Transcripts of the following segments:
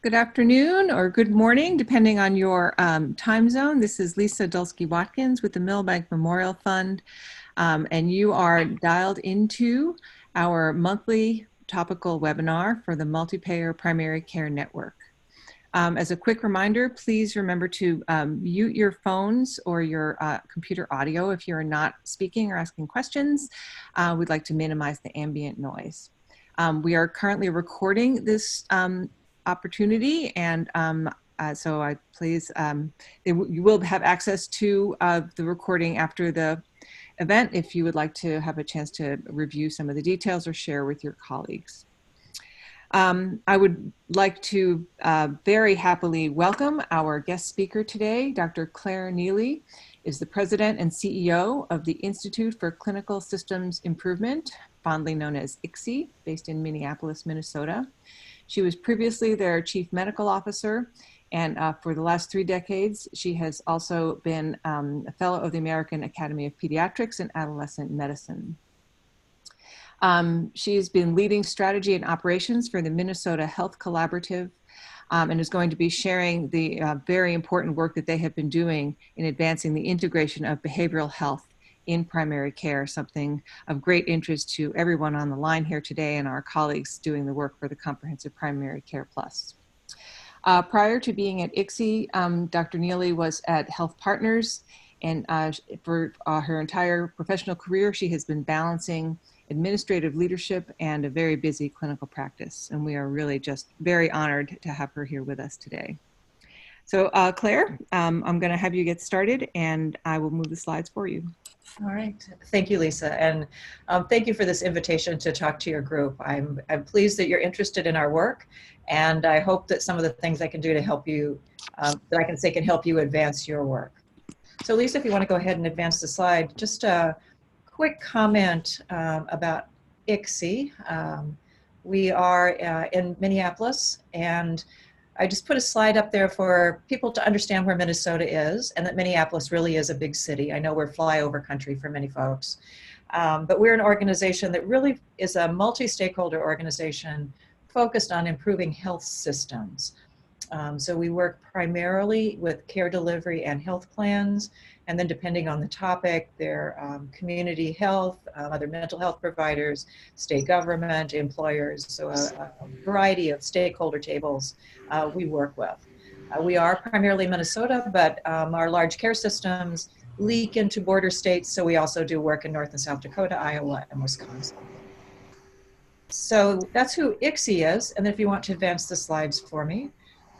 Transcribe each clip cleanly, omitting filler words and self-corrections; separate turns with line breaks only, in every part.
Good afternoon or good morning, depending on your time zone. This is Lisa Dulski-Watkins with the Millbank Memorial Fund, and you are dialed into our monthly topical webinar for the Multi-Payer Primary Care Network. As a quick reminder, please remember to mute your phones or your computer audio if you're not speaking or asking questions. We'd like to minimize the ambient noise. We are currently recording this opportunity, and so you will have access to the recording after the event if you would like to have a chance to review some of the details or share with your colleagues. I would like to very happily welcome our guest speaker today. Dr. Claire Neely is the president and CEO of the Institute for Clinical Systems Improvement, fondly known as ICSI, based in Minneapolis, Minnesota. She was previously their chief medical officer, and for the last 3 decades, she has also been a fellow of the American Academy of Pediatrics and Adolescent Medicine. She's been leading strategy and operations for the Minnesota Health Collaborative, and is going to be sharing the very important work that they have been doing in advancing the integration of behavioral health in primary care, something of great interest to everyone on the line here today and our colleagues doing the work for the Comprehensive Primary Care Plus. Prior to being at ICSI, Dr. Neely was at Health Partners, and for her entire professional career, she has been balancing administrative leadership and a very busy clinical practice. And we are really just very honored to have her here with us today. So Claire, I'm going to have you get started, and I will move the slides for you.
All right. Thank you, Lisa. And thank you for this invitation to talk to your group. I'm pleased that you're interested in our work, and I hope that some of the things I can do to help you, that I can say can help you advance your work. So Lisa, if you want to go ahead and advance the slide, just a quick comment about ICSI. We are in Minneapolis, and I just put a slide up there for people to understand where Minnesota is, and that Minneapolis really is a big city. I know we're flyover country for many folks, but we're an organization that really is a multi-stakeholder organization focused on improving health systems. So we work primarily with care delivery and health plans, and then depending on the topic, their community health, other mental health providers, state government, employers, so a variety of stakeholder tables we work with. We are primarily Minnesota, but our large care systems leak into border states, so we also do work in North and South Dakota, Iowa, and Wisconsin. So that's who ICSI is, and if you want to advance the slides for me.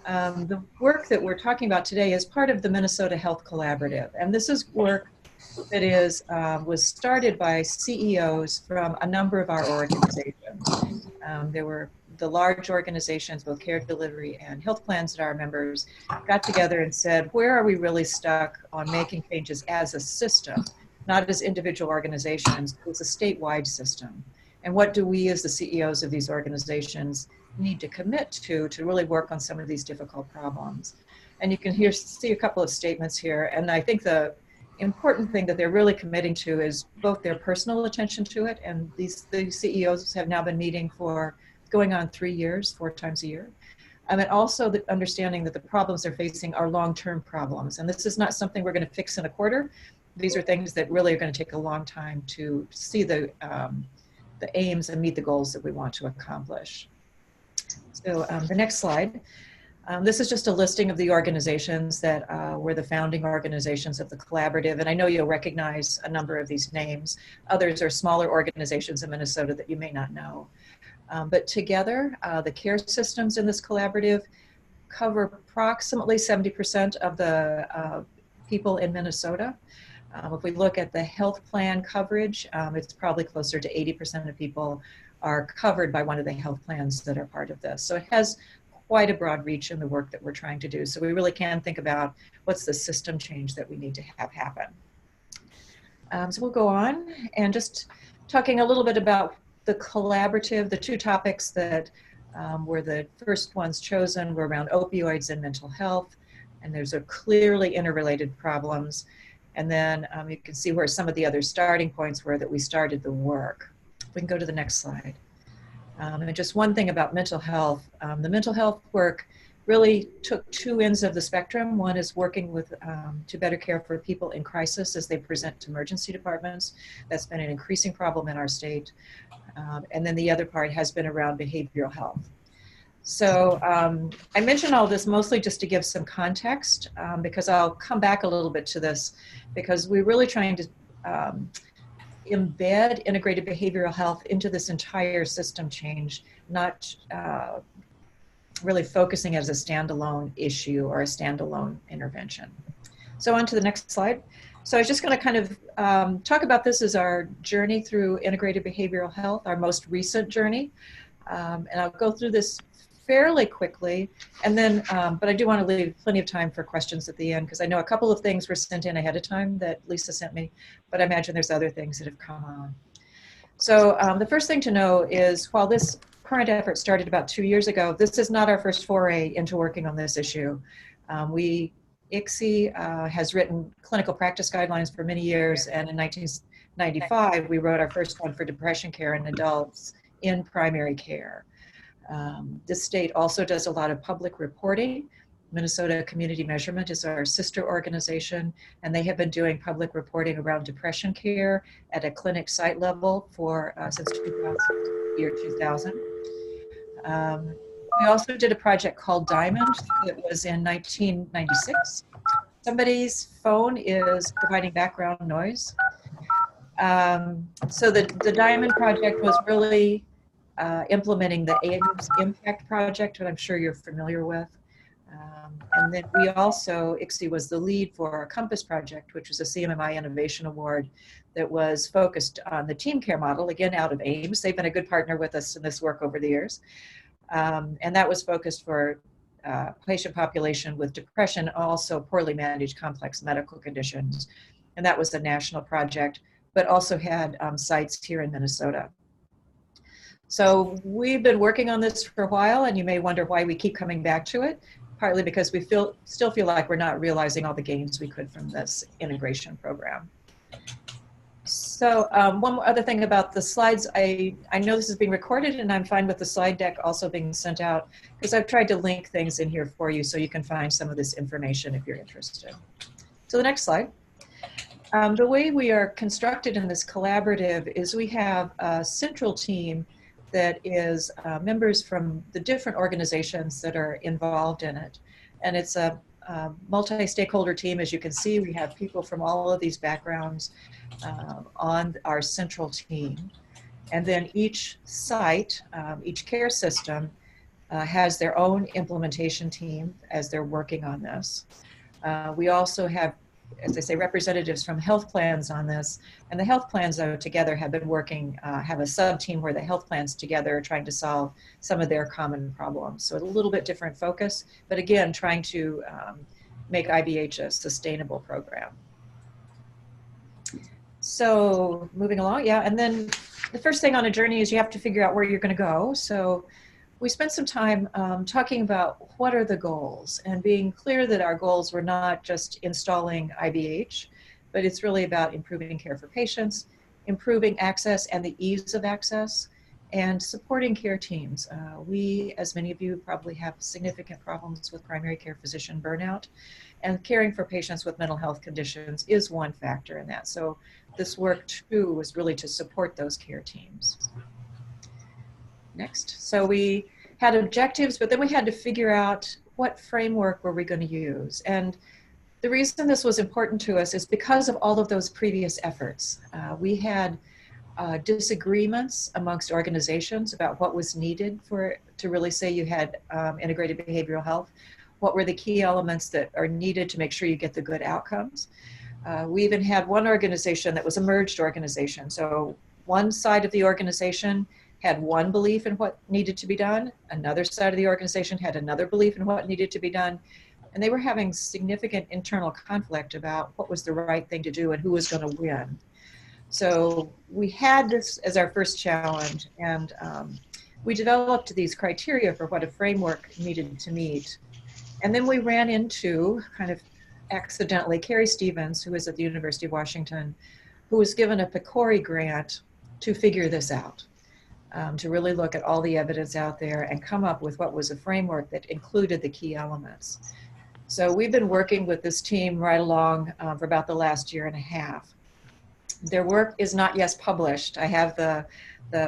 The work that we're talking about today is part of the Minnesota Health Collaborative, and this is work that was started by CEOs from a number of our organizations. There were the large organizations, both care delivery and health plans, that our members got together and said, where are we really stuck on making changes as a system, not as individual organizations, it's a statewide system. And what do we as the CEOs of these organizations need to commit to really work on some of these difficult problems? And you can see a couple of statements here. And I think the important thing that they're really committing to is both their personal attention to it, and these CEOs have now been meeting for going on 3 years, 4 times a year. And also the understanding that the problems they're facing are long-term problems. And this is not something we're going to fix in a quarter. These are things that really are going to take a long time to see the aims and meet the goals that we want to accomplish. So the next slide. This is just a listing of the organizations that were the founding organizations of the collaborative. And I know you'll recognize a number of these names. Others are smaller organizations in Minnesota that you may not know. But together, the care systems in this collaborative cover approximately 70% of the people in Minnesota. If we look at the health plan coverage, it's probably closer to 80% of people are covered by one of the health plans that are part of this. So it has quite a broad reach in the work that we're trying to do. So we really can think about what's the system change that we need to have happen. So we'll go on and just talking a little bit about the collaborative. The 2 topics that were the first ones chosen were around opioids and mental health. And those are clearly interrelated problems. And then you can see where some of the other starting points were that we started the work. We can go to the next slide. And just one thing about mental health. The mental health work really took two ends of the spectrum. One is working with to better care for people in crisis as they present to emergency departments. That's been an increasing problem in our state. And then the other part has been around behavioral health. So I mention all this mostly just to give some context, because I'll come back a little bit to this, because we're really trying to embed integrated behavioral health into this entire system change, not really focusing as a standalone issue or a standalone intervention. So on to the next slide. So I was just going to kind of talk about this as our journey through integrated behavioral health, our most recent journey. And I'll go through this fairly quickly, and then, but I do want to leave plenty of time for questions at the end, because I know a couple of things were sent in ahead of time that Lisa sent me, but I imagine there's other things that have come on. So the first thing to know is, while this current effort started about 2 years ago, this is not our first foray into working on this issue. ICSI has written clinical practice guidelines for many years, and in 1995, we wrote our first one for depression care in adults in primary care. This state also does a lot of public reporting. Minnesota Community Measurement is our sister organization, and they have been doing public reporting around depression care at a clinic site level for since 2000. We also did a project called Diamond that was in 1996. Somebody's phone is providing background noise. So the Diamond project was really implementing the AIMS Impact Project, that I'm sure you're familiar with. And then we also, ICSI was the lead for our Compass project, which was a CMMI Innovation Award that was focused on the team care model, again, out of AIMS. They've been a good partner with us in this work over the years. And that was focused for patient population with depression, also poorly managed complex medical conditions. And that was a national project, but also had sites here in Minnesota. So we've been working on this for a while, and you may wonder why we keep coming back to it, partly because we still feel like we're not realizing all the gains we could from this integration program. So one other thing about the slides, I know this is being recorded, and I'm fine with the slide deck also being sent out, because I've tried to link things in here for you so you can find some of this information if you're interested. So the next slide. The way we are constructed in this collaborative is we have a central team that is members from the different organizations that are involved in it. And it's a multi-stakeholder team. As you can see, we have people from all of these backgrounds on our central team. And then each site, each care system has their own implementation team as they're working on this. We also have, as I say, representatives from health plans on this, and the health plans together have been working, have a sub-team where the health plans together are trying to solve some of their common problems. So a little bit different focus, but again, trying to make IBH a sustainable program. So moving along, yeah, and then the first thing on a journey is you have to figure out where you're gonna go. So we spent some time talking about what are the goals, and being clear that our goals were not just installing IBH, but it's really about improving care for patients, improving access and the ease of access, and supporting care teams. We, as many of you probably, have significant problems with primary care physician burnout, and caring for patients with mental health conditions is one factor in that. So this work too was really to support those care teams. Next. So we had objectives, but then we had to figure out what framework were we going to use. And the reason this was important to us is because of all of those previous efforts. We had disagreements amongst organizations about what was needed to really say you had integrated behavioral health. What were the key elements that are needed to make sure you get the good outcomes? We even had one organization that was a merged organization. So one side of the organization had one belief in what needed to be done. Another side of the organization had another belief in what needed to be done. And they were having significant internal conflict about what was the right thing to do and who was going to win. So we had this as our first challenge, and we developed these criteria for what a framework needed to meet. And then we ran into, kind of accidentally, Carrie Stevens, who is at the University of Washington, who was given a PCORI grant to figure this out. to really look at all the evidence out there and come up with what was a framework that included the key elements. So we've been working with this team right along for about the last year and a half. Their work is not yet published. I have the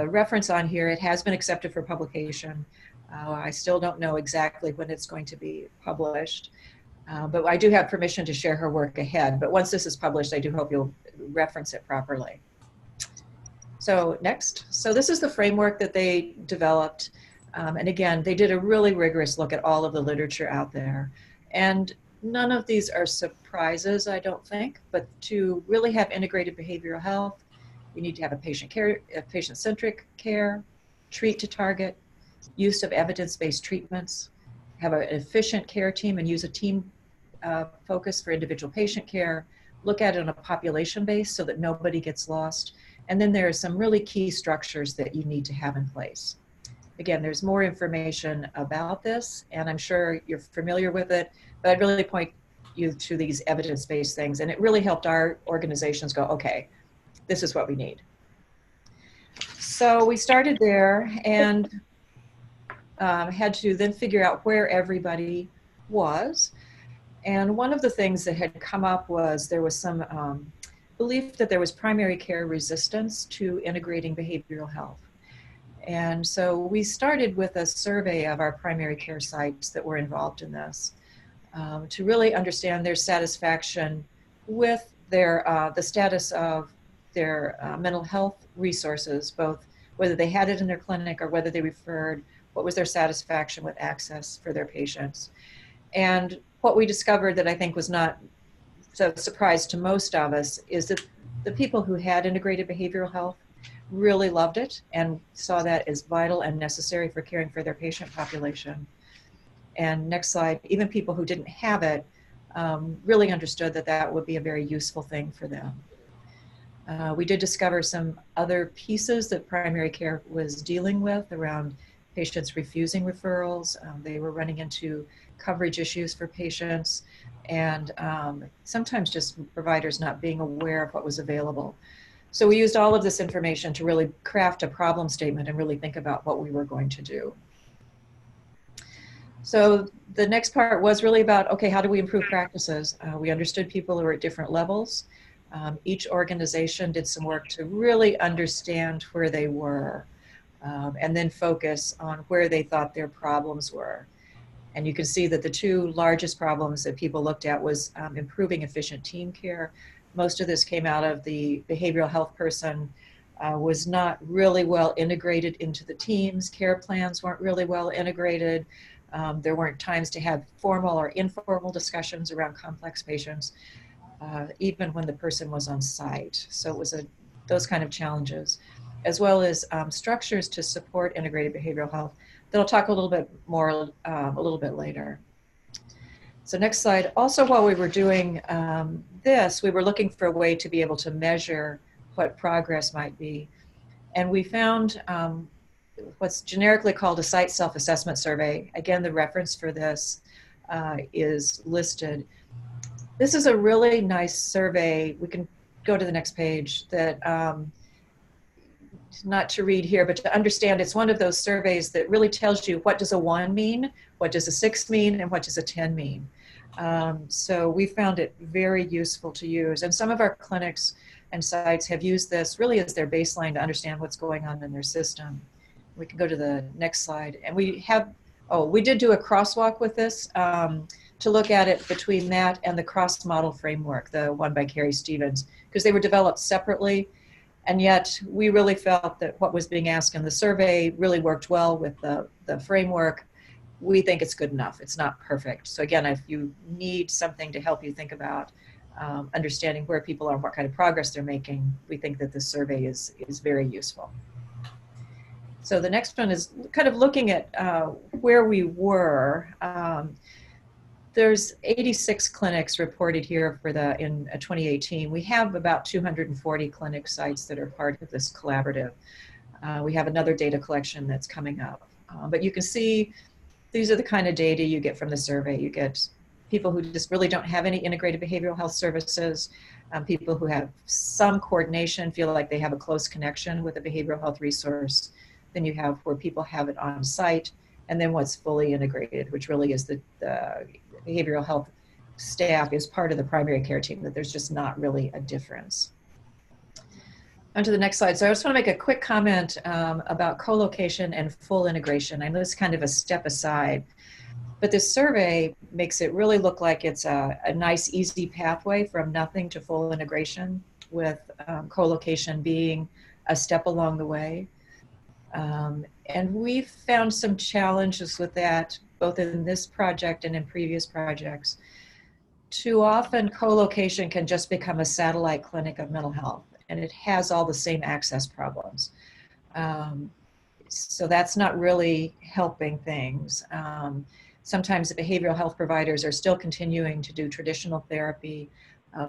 reference on here. It has been accepted for publication. I still don't know exactly when it's going to be published, but I do have permission to share her work ahead. But once this is published, I do hope you'll reference it properly. So next, so this is the framework that they developed. And again, they did a really rigorous look at all of the literature out there. And none of these are surprises, I don't think, but to really have integrated behavioral health, you need to have a patient-centric care, treat to target, use of evidence-based treatments, have an efficient care team and use a team focus for individual patient care, look at it on a population base so that nobody gets lost. And then there are some really key structures that you need to have in place. Again, there's more information about this, and I'm sure you're familiar with it, but I'd really point you to these evidence-based things, and it really helped our organizations go, okay, this is what we need. So we started there and had to then figure out where everybody was. And one of the things that had come up was there was some belief that there was primary care resistance to integrating behavioral health. And so we started with a survey of our primary care sites that were involved in this to really understand their satisfaction with their the status of their mental health resources, both whether they had it in their clinic or whether they referred, what was their satisfaction with access for their patients. And what we discovered that I think was not so surprise to most of us is that the people who had integrated behavioral health really loved it and saw that as vital and necessary for caring for their patient population. And next slide, even people who didn't have it really understood that that would be a very useful thing for them. We did discover some other pieces that primary care was dealing with around patients refusing referrals. They were running into coverage issues for patients, and sometimes just providers not being aware of what was available. So we used all of this information to really craft a problem statement and really think about what we were going to do. So the next part was really about, okay, how do we improve practices? We understood people who were at different levels. Each organization did some work to really understand where they were and then focus on where they thought their problems were. And you can see that the two largest problems that people looked at was improving efficient team care. Most of this came out of the behavioral health person was not really well integrated into the teams. Care plans weren't really well integrated. There weren't times to have formal or informal discussions around complex patients, even when the person was on site. So it was those kind of challenges, as well as structures to support integrated behavioral health that I'll talk a little bit more a little bit later. So next slide. Also, while we were doing this, we were looking for a way to be able to measure what progress might be. And we found what's generically called a site self-assessment survey. Again, the reference for this is listed. This is a really nice survey. We can go to the next page that not to read here, but to understand, it's one of those surveys that really tells you what does a 1 mean, what does a 6 mean, and what does a 10 mean. So we found it very useful to use. And some of our clinics and sites have used this really as their baseline to understand what's going on in their system. We can go to the next slide. And we have, we did do a crosswalk with this to look at it between that and the cross-model framework, the one by Carrie Stevens, because they were developed separately. And yet we really felt that what was being asked in the survey really worked well with the framework. We think it's good enough. It's not perfect. So again, if you need something to help you think about understanding where people are and what kind of progress they're making, we think that this survey is very useful. So the next one is kind of looking at where we were. There's 86 clinics reported here for in 2018. We have about 240 clinic sites that are part of this collaborative. We have another data collection that's coming up. But you can see these are the kind of data you get from the survey. You get people who just really don't have any integrated behavioral health services, people who have some coordination, feel like they have a close connection with a behavioral health resource, then you have where people have it on site, and then what's fully integrated, which really is the behavioral health staff is part of the primary care team, that there's just not really a difference. On to the next slide. So I just want to make a quick comment about co-location and full integration. I know this is kind of a step aside, but this survey makes it really look like it's a nice, easy pathway from nothing to full integration, with co-location being a step along the way. And we've found some challenges with that, both in this project and in previous projects. Too often, co-location can just become a satellite clinic of mental health, and it has all the same access problems. So that's not really helping things. Sometimes the behavioral health providers are still continuing to do traditional therapy,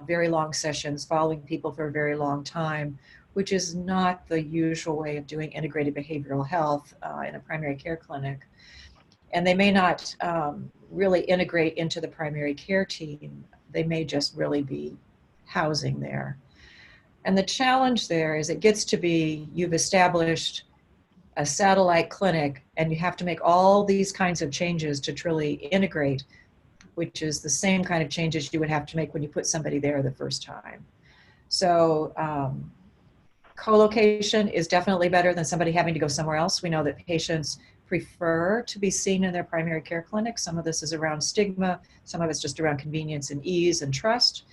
very long sessions, following people for a very long time, which is not the usual way of doing integrated behavioral health in a primary care clinic. And they may not really integrate into the primary care team. They may just really be housing there. And the challenge there is it gets to be, you've established a satellite clinic and you have to make all these kinds of changes to truly integrate, which is the same kind of changes you would have to make when you put somebody there the first time. So co-location is definitely better than somebody having to go somewhere else. We know that patients prefer to be seen in their primary care clinic. Some of this is around stigma, some of it's just around convenience and ease and trust.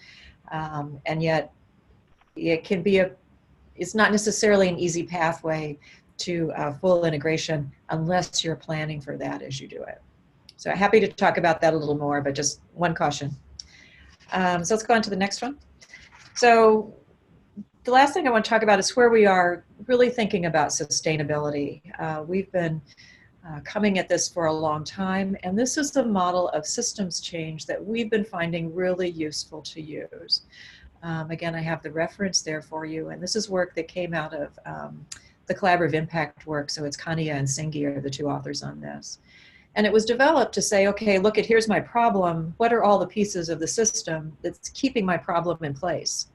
And yet it can be it's not necessarily an easy pathway to full integration unless you're planning for that as you do it. So happy to talk about that a little more, but just one caution. So let's go on to the next one. So the last thing I want to talk about is where we are really thinking about sustainability. We've been coming at this for a long time, and this is the model of systems change that we've been finding really useful to use. Again, I have the reference there for you, and this is work that came out of the collaborative impact work. So it's Kania and Singi are the two authors on this. And it was developed to say, okay, look at, here's my problem. What are all the pieces of the system that's keeping my problem in place?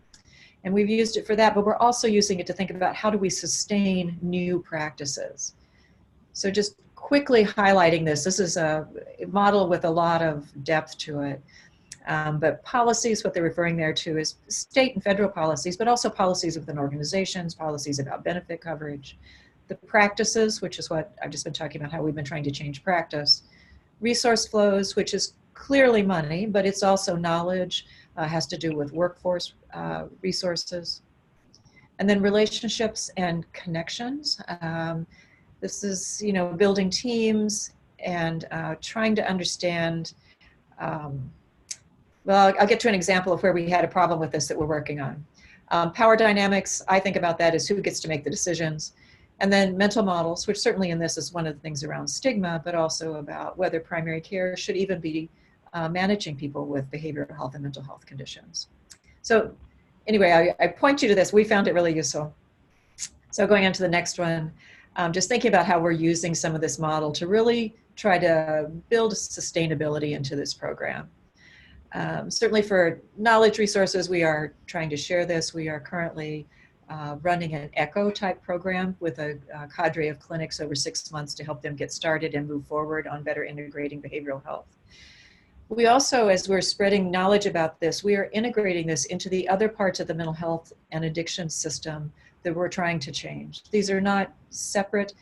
And we've used it for that, but we're also using it to think about how do we sustain new practices. So just quickly highlighting this is a model with a lot of depth to it. But policies, what they're referring there to is state and federal policies, but also policies within organizations, policies about benefit coverage, the practices, which is what I've just been talking about, how we've been trying to change practice, resource flows, which is clearly money, but it's also knowledge, has to do with workforce resources, and then relationships and connections. This is, building teams and trying to understand. Well, I'll get to an example of where we had a problem with this that we're working on. Power dynamics, I think about that as who gets to make the decisions. And then mental models, which certainly in this is one of the things around stigma, but also about whether primary care should even be managing people with behavioral health and mental health conditions. So anyway, I point you to this. We found it really useful. So going on to the next one, just thinking about how we're using some of this model to really try to build sustainability into this program. Certainly for knowledge resources, we are trying to share this. We are currently running an ECHO type program with a cadre of clinics over 6 months to help them get started and move forward on better integrating behavioral health. We also, as we're spreading knowledge about this, we are integrating this into the other parts of the mental health and addiction system that we're trying to change. These are not separate,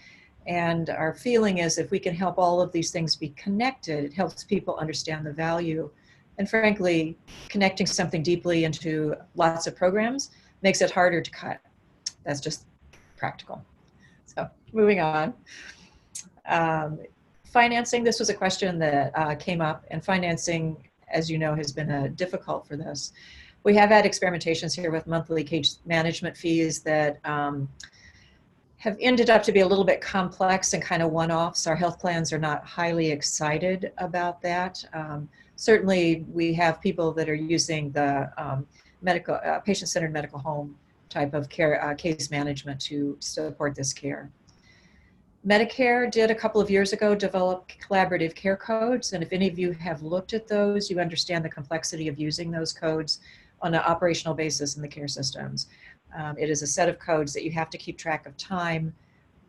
and our feeling is if we can help all of these things be connected, it helps people understand the value. And frankly, connecting something deeply into lots of programs makes it harder to cut. That's just practical. So moving on. Financing, this was a question that came up, and financing, as you know, has been difficult for this. We have had experimentations here with monthly case management fees that have ended up to be a little bit complex and kind of one-offs. Our health plans are not highly excited about that. Certainly, we have people that are using the medical patient-centered medical home type of care case management to support this care. Medicare did a couple of years ago develop collaborative care codes, and if any of you have looked at those, you understand the complexity of using those codes on an operational basis in the care systems. It is a set of codes that you have to keep track of time,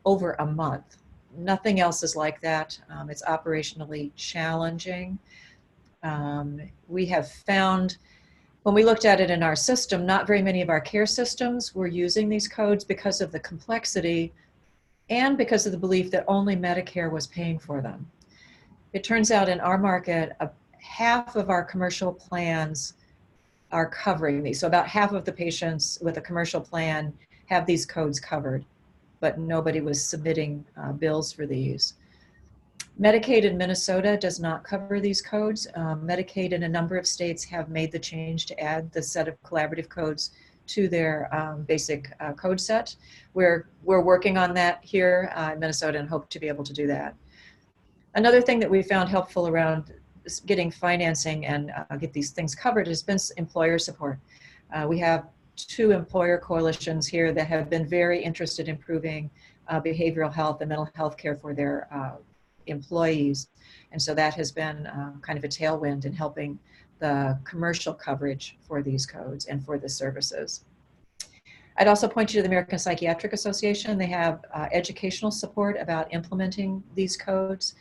over a month. Nothing else is like that. It's operationally challenging. We have found, when we looked at it in our system, not very many of our care systems were using these codes because of the complexity and because of the belief that only Medicare was paying for them. It turns out in our market, half of our commercial plans are covering these. So about half of the patients with a commercial plan have these codes covered, but nobody was submitting bills for these. Medicaid in Minnesota does not cover these codes. Medicaid in a number of states have made the change to add the set of collaborative codes to their basic code set. We're working on that here in Minnesota and hope to be able to do that. Another thing that we found helpful around getting financing and get these things covered has been employer support. We have 2 employer coalitions here that have been very interested in improving behavioral health and mental health care for their employees. And so that has been kind of a tailwind in helping the commercial coverage for these codes and for the services. I'd also point you to the American Psychiatric Association. They have educational support about implementing these codes.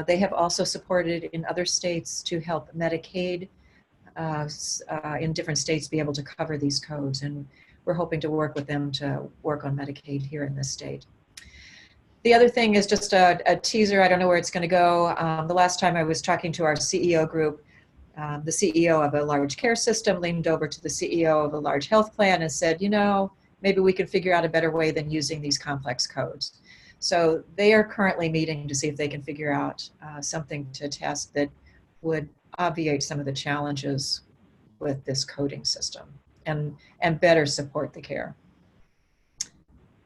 They have also supported in other states to help Medicaid in different states be able to cover these codes. And we're hoping to work with them to work on Medicaid here in this state. The other thing is just a teaser. I don't know where it's going to go. The last time I was talking to our CEO group, the CEO of a large care system leaned over to the CEO of a large health plan and said, you know, maybe we can figure out a better way than using these complex codes. So they are currently meeting to see if they can figure out something to test that would obviate some of the challenges with this coding system and better support the care.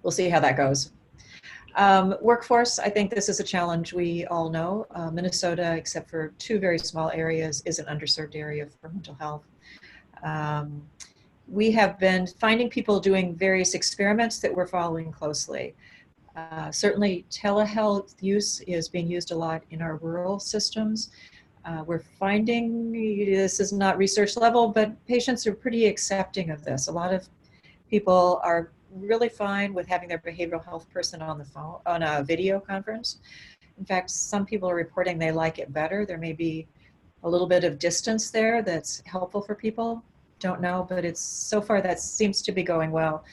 We'll see how that goes. Workforce, I think this is a challenge we all know. Minnesota, except for 2 very small areas, is an underserved area for mental health. We have been finding people doing various experiments that we're following closely. Certainly telehealth use is being used a lot in our rural systems. We're finding, this is not research level, but patients are pretty accepting of this. A lot of people are really fine with having their behavioral health person on the phone, on a video conference. In fact, some people are reporting they like it better. There may be a little bit of distance there that's helpful for people. Don't know, but it's so far that seems to be going well.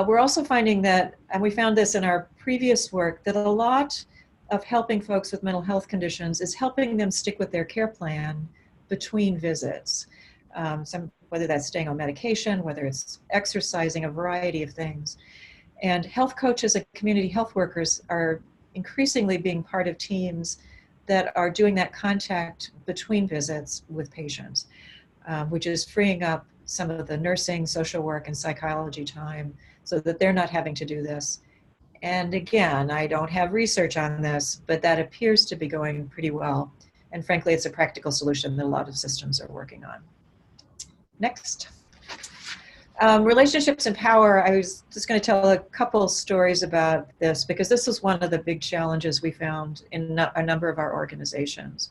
We're also finding that, and we found this in our previous work, that a lot of helping folks with mental health conditions is helping them stick with their care plan between visits. Whether that's staying on medication, whether it's exercising, a variety of things. And health coaches and community health workers are increasingly being part of teams that are doing that contact between visits with patients, which is freeing up some of the nursing, social work, and psychology time so that they're not having to do this. And again, I don't have research on this, but that appears to be going pretty well. And frankly, it's a practical solution that a lot of systems are working on. Next. Relationships and power. I was just going to tell a couple stories about this because this is one of the big challenges we found in a number of our organizations.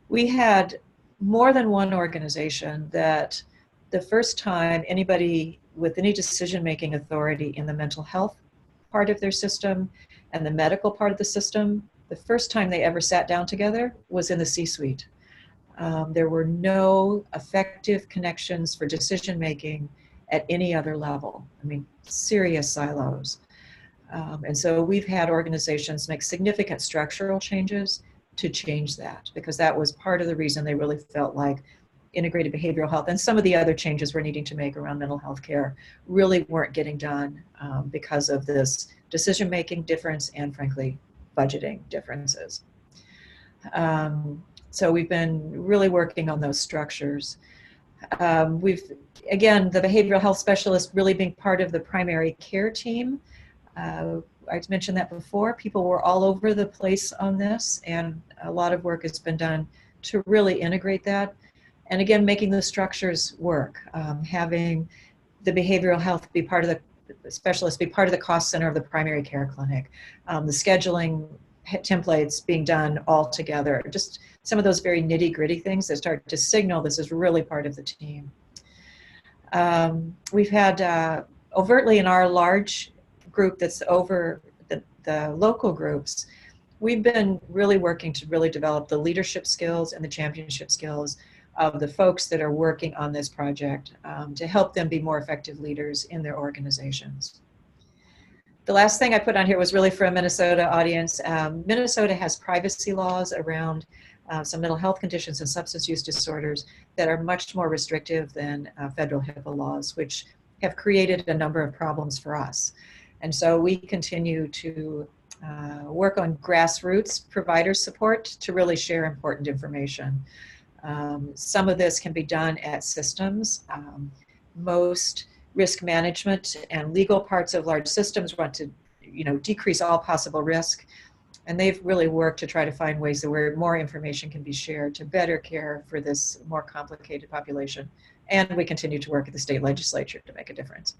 We had more than one organization that the first time anybody with any decision-making authority in the mental health part of their system and the medical part of the system, the first time they ever sat down together was in the C-suite. There were no effective connections for decision-making at any other level. I mean, serious silos. And so we've had organizations make significant structural changes to change that, because that was part of the reason they really felt like integrated behavioral health and some of the other changes we're needing to make around mental health care really weren't getting done because of this decision-making difference and, frankly, budgeting differences. So we've been really working on those structures. Again, the behavioral health specialist really being part of the primary care team. I mentioned that before. People were all over the place on this, and a lot of work has been done to really integrate that. And again, making the structures work, having the behavioral health be part of the specialist, be part of the cost center of the primary care clinic, the scheduling templates being done all together, just some of those very nitty-gritty things that start to signal this is really part of the team. We've had overtly in our large group that's the local groups, we've been really working to really develop the leadership skills and the championship skills of the folks that are working on this project to help them be more effective leaders in their organizations. The last thing I put on here was really for a Minnesota audience. Minnesota has privacy laws around some mental health conditions and substance use disorders that are much more restrictive than federal HIPAA laws, which have created a number of problems for us. And so we continue to work on grassroots provider support to really share important information. Some of this can be done at systems. Most risk management and legal parts of large systems want to, decrease all possible risk. And they've really worked to try to find ways where more information can be shared to better care for this more complicated population. And we continue to work at the state legislature to make a difference.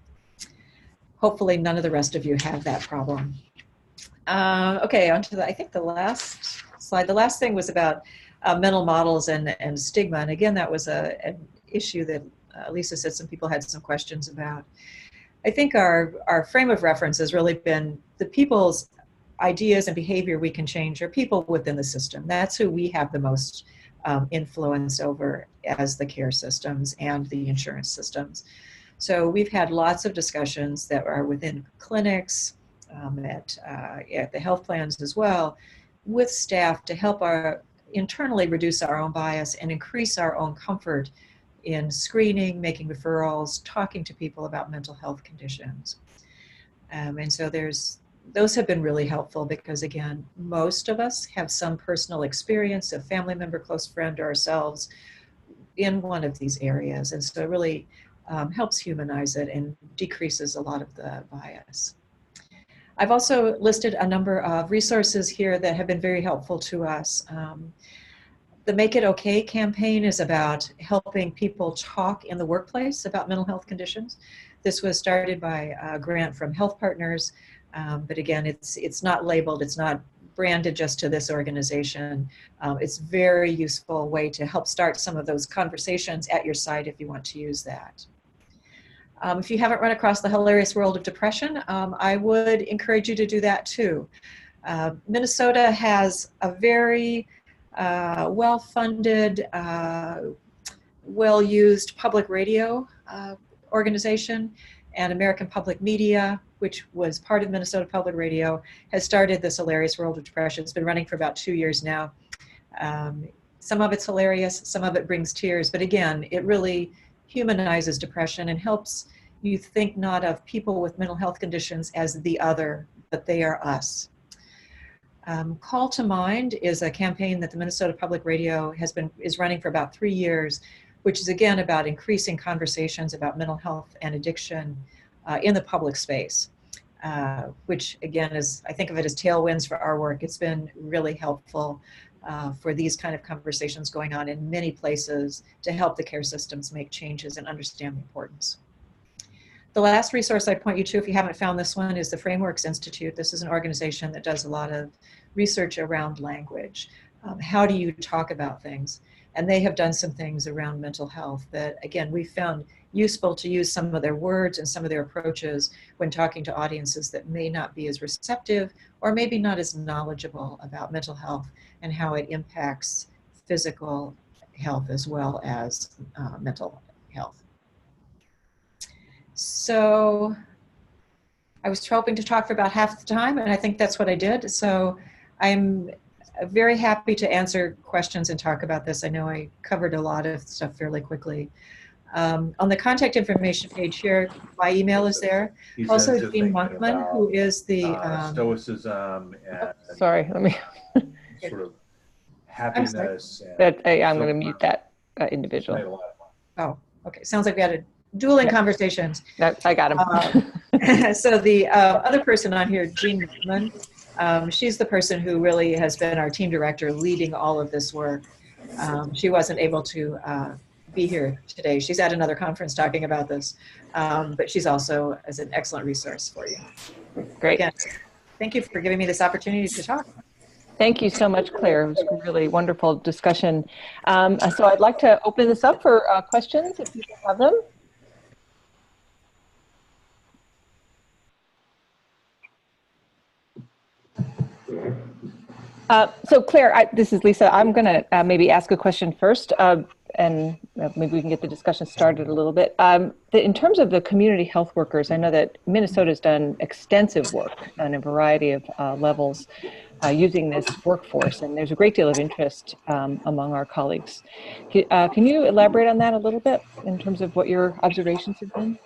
Hopefully none of the rest of you have that problem. Okay, on to I think the last slide. The last thing was about mental models and stigma. And again, that was an issue that Lisa said some people had some questions about. I think our frame of reference has really been the people's ideas and behavior we can change are people within the system. That's who we have the most influence over as the care systems and the insurance systems. So we've had lots of discussions that are within clinics, at the health plans as well, with staff to help internally reduce our own bias and increase our own comfort in screening, making referrals, talking to people about mental health conditions. And so those have been really helpful because, again, most of us have some personal experience, a family member, close friend, or ourselves in one of these areas. And so it really helps humanize it and decreases a lot of the bias. I've also listed a number of resources here that have been very helpful to us. The Make It Okay campaign is about helping people talk in the workplace about mental health conditions. This was started by a grant from Health Partners, but again, it's not labeled, it's not branded just to this organization. It's a very useful way to help start some of those conversations at your site if you want to use that. If you haven't run across The Hilarious World of Depression, I would encourage you to do that too. Minnesota has a very well-funded, well-used public radio organization, and American Public Media, which was part of Minnesota Public Radio, has started this Hilarious World of Depression. It's been running for about 2 years now. Some of it's hilarious, some of it brings tears, but again, it really humanizes depression and helps you think not of people with mental health conditions as the other, but they are us. Call to Mind is a campaign that the Minnesota Public Radio is running for about 3 years, which is again about increasing conversations about mental health and addiction in the public space, which again is, I think of it as tailwinds for our work. It's been really helpful for these kind of conversations going on in many places to help the care systems make changes and understand the importance. The last resource I'd point you to, if you haven't found this one, is the Frameworks Institute. This is an organization that does a lot of research around language. How do you talk about things? And they have done some things around mental health that, again, we found useful to use some of their words and some of their approaches when talking to audiences that may not be as receptive or maybe not as knowledgeable about mental health and how it impacts physical health as well as mental health. So I was hoping to talk for about half the time, and I think that's what I did. So I'm very happy to answer questions and talk about this. I know I covered a lot of stuff fairly quickly. On the contact information page here, my email is there. Also, Jean Monkman, who is the
stoicism and
sorry, let me
sort of happiness.
I'm going to mute that individual.
Oh, okay. Sounds like we had a dueling conversations.
I got him.
So the other person on here, Jean Monkman, she's the person who really has been our team director leading all of this work. She wasn't able to be here today. She's at another conference talking about this, but she's also as an excellent resource for you.
Great.
Again, thank you for giving me this opportunity to talk.
Thank you so much, Claire. It was a really wonderful discussion. So I'd like to open this up for questions if you have them. So Claire, this is Lisa. I'm going to maybe ask a question first, and maybe we can get the discussion started a little bit. In terms of the community health workers, I know that Minnesota's done extensive work on a variety of levels using this workforce, and there's a great deal of interest among our colleagues. Can you elaborate on that a little bit in terms of what your observations have been?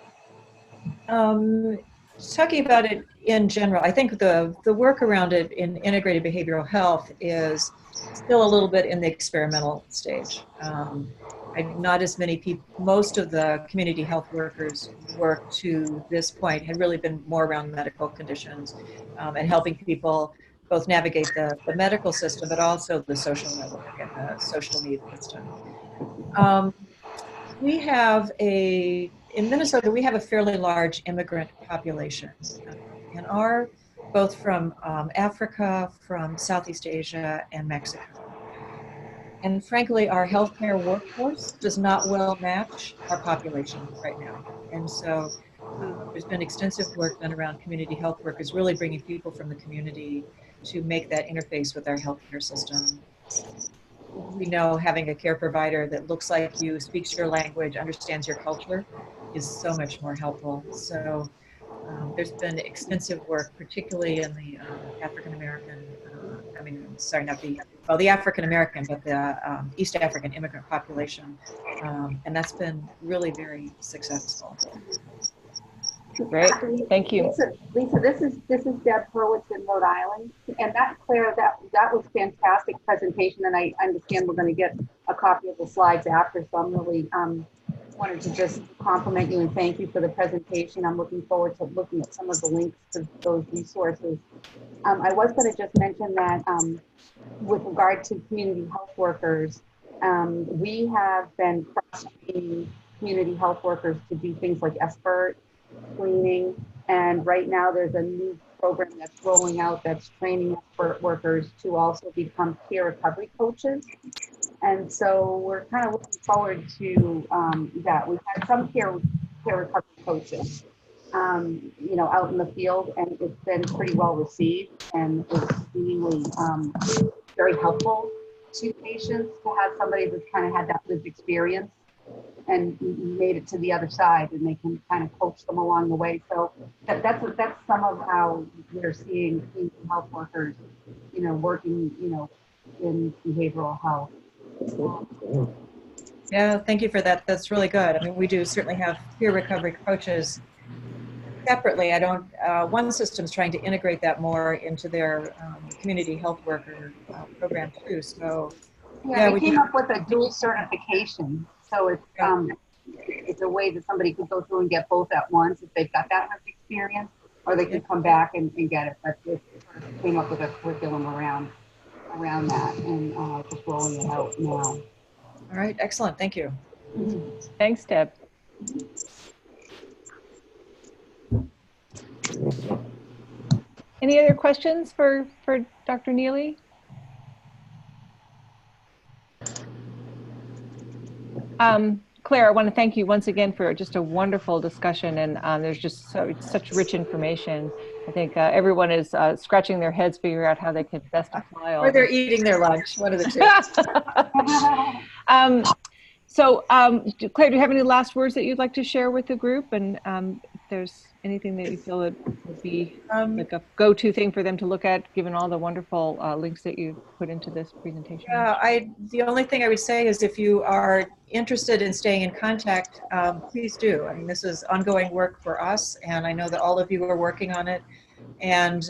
Talking about it in general, I think the work around it in integrated behavioral health is still a little bit in the experimental stage. Not as many people, most of the community health workers work to this point had really been more around medical conditions and helping people both navigate the medical system, but also the social network and the social needs system. In Minnesota, we have a fairly large immigrant population, and both from Africa, from Southeast Asia, and Mexico. And frankly, our healthcare workforce does not well match our population right now. And so there's been extensive work done around community health workers, really bringing people from the community to make that interface with our healthcare system. We know having a care provider that looks like you, speaks your language, understands your culture is so much more helpful. So there's been extensive work, particularly in the African-American, the African-American, but the East African immigrant population. And that's been really very successful.
Great, thank you.
Lisa, this is Deb Hurwitz in Rhode Island, and Claire, that was fantastic presentation, and I understand we're going to get a copy of the slides after, so I'm really wanted to just compliment you and thank you for the presentation. I'm looking forward to looking at some of the links to those resources. I was going to just mention that with regard to community health workers, we have been cross-training community health workers to do things like expert screening, and right now there's a new program that's rolling out that's training expert workers to also become peer recovery coaches. And so we're kind of looking forward to that. We've had some peer recovery coaches, out in the field, and it's been pretty well received, and it's really very helpful to patients to have somebody that's kind of had that lived experience and made it to the other side, and they can kind of coach them along the way. So that's some of how we're seeing community health workers, working, in behavioral health.
Yeah, thank you for that. That's really good. I mean, we do certainly have peer recovery coaches separately. One system's trying to integrate that more into their community health worker program too. So
yeah, we came up with a dual certification. So it's a way that somebody could go through and get both at once if they've got that much experience, or they could come back and get it. But it sort of came up with a curriculum around that, and just rolling it out now.
All right, excellent. Thank you.
Mm-hmm.
Thanks, Deb. Any other questions for Dr. Neely? Claire, I want to thank you once again for just a wonderful discussion, and there's just such rich information. I think everyone is scratching their heads, figuring out how they can best apply all.
Or they're eating their lunch, one of the two.
Claire, do you have any last words that you'd like to share with the group? And if there's anything that you feel that would be like a go-to thing for them to look at, given all the wonderful links that you put into this presentation?
Yeah, the only thing I would say is if you are interested in staying in contact, please do. I mean, this is ongoing work for us, and I know that all of you are working on it. And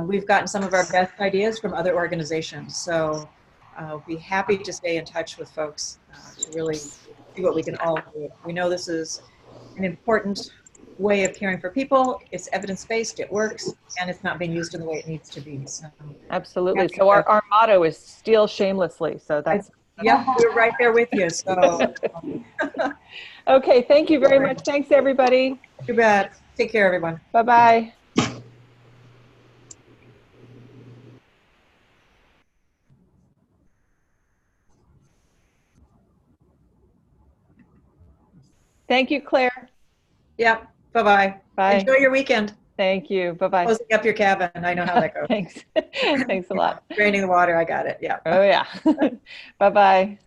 we've gotten some of our best ideas from other organizations. So I'll be happy to stay in touch with folks to really see what we can all do. We know this is an important way of caring for people. It's evidence-based, it works, and it's not being used in the way it needs to be. So,
absolutely. So our motto is steal shamelessly. So that's.
Yeah, we're right there with you. So.
Okay, thank you very much. Thanks, everybody.
Too bad. Take care, everyone.
Bye-bye. Thank you, Claire.
Yep. Bye-bye.
Bye.
Enjoy your weekend.
Thank you. Bye-bye.
Closing up your cabin. I know how that goes.
Thanks. Thanks a lot.
Draining the water. I got it. Yeah.
Oh, yeah. Bye-bye.